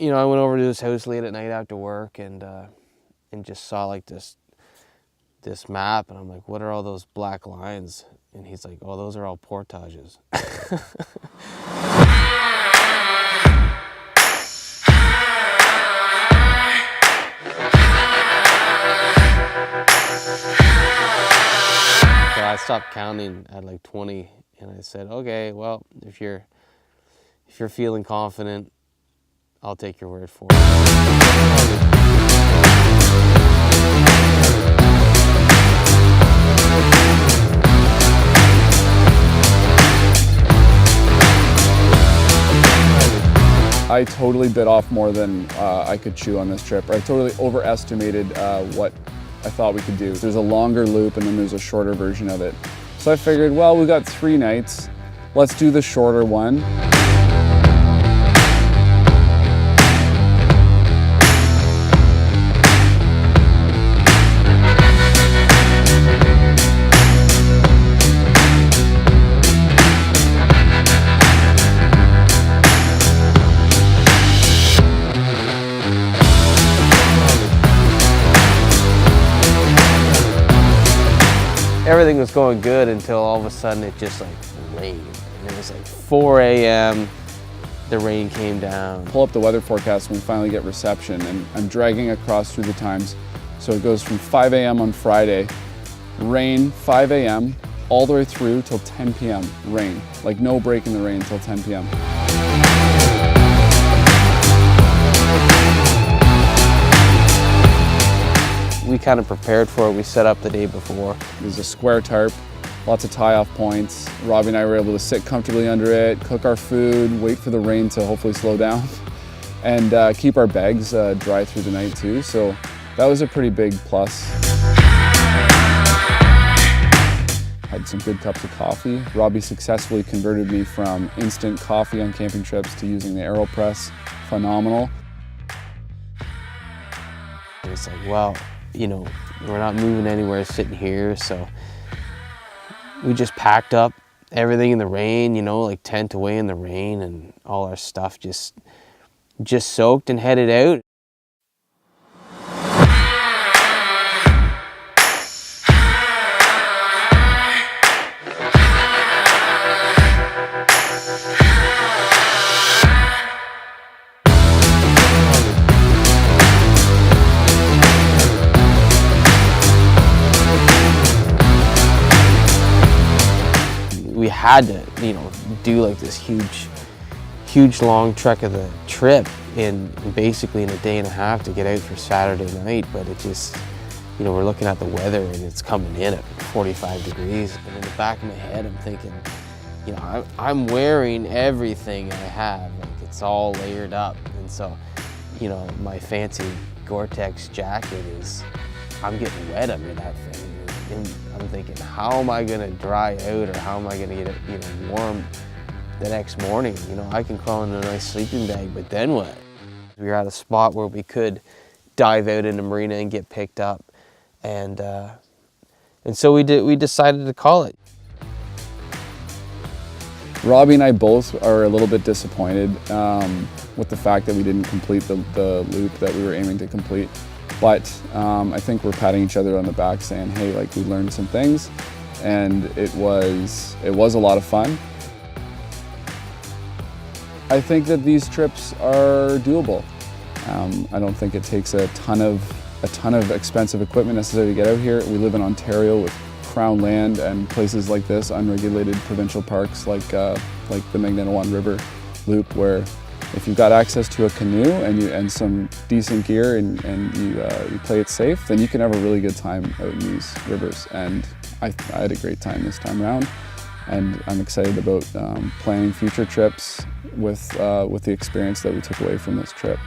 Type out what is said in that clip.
I went over to his house late at night after work and just saw like this map, and I'm like, what are all those black lines? And he's like, oh, those are all portages. So I stopped counting at like 20, and I said, okay, well, if you're feeling confident, I'll take your word for it. I totally bit off more than I could chew on this trip. I totally overestimated what I thought we could do. There's a longer loop and then there's a shorter version of it. So I figured, well, we got 3 nights. Let's do the shorter one. Everything was going good until all of a sudden it just like rained. And it was like 4 a.m. the rain came down. Pull up the weather forecast when we finally get reception, and I'm dragging across through the times. So it goes from 5 a.m. on Friday, rain 5 a.m. all the way through till 10 p.m. rain. Like no break in the rain till 10 p.m. We kind of prepared for it. We set up the day before. There's a square tarp, lots of tie-off points. Robbie and I were able to sit comfortably under it, cook our food, wait for the rain to hopefully slow down, and keep our bags dry through the night too. So that was a pretty big plus. Had some good cups of coffee. Robbie successfully converted me from instant coffee on camping trips to using the AeroPress. Phenomenal. It's like, well, we're not moving anywhere sitting here, so we just packed up everything in the rain, like tent away in the rain, and all our stuff just soaked and headed out. We had to, do like this huge long trek of the trip in basically in a day and a half to get out for Saturday night. But it just, we're looking at the weather and it's coming in at 45 degrees. And in the back of my head, I'm thinking, I'm wearing everything I have. Like it's all layered up. And so, my fancy Gore-Tex jacket I'm getting wet under that thing. And I'm thinking, how am I gonna dry out, or how am I gonna get it, warm the next morning? I can crawl into a nice sleeping bag, but then what? We were at a spot where we could dive out in the marina and get picked up, and so we decided to call it. Robbie and I both are a little bit disappointed with the fact that we didn't complete the loop that we were aiming to complete. But I think we're patting each other on the back saying, hey, like we learned some things, and it was a lot of fun. I think that these trips are doable. I don't think it takes a ton of expensive equipment necessary to get out here. We live in Ontario with crown land and places like this, unregulated provincial parks like the Magnetawan River Loop, where if you've got access to a canoe and some decent gear and you play it safe, then you can have a really good time out in these rivers. And I had a great time this time around, and I'm excited about planning future trips with the experience that we took away from this trip.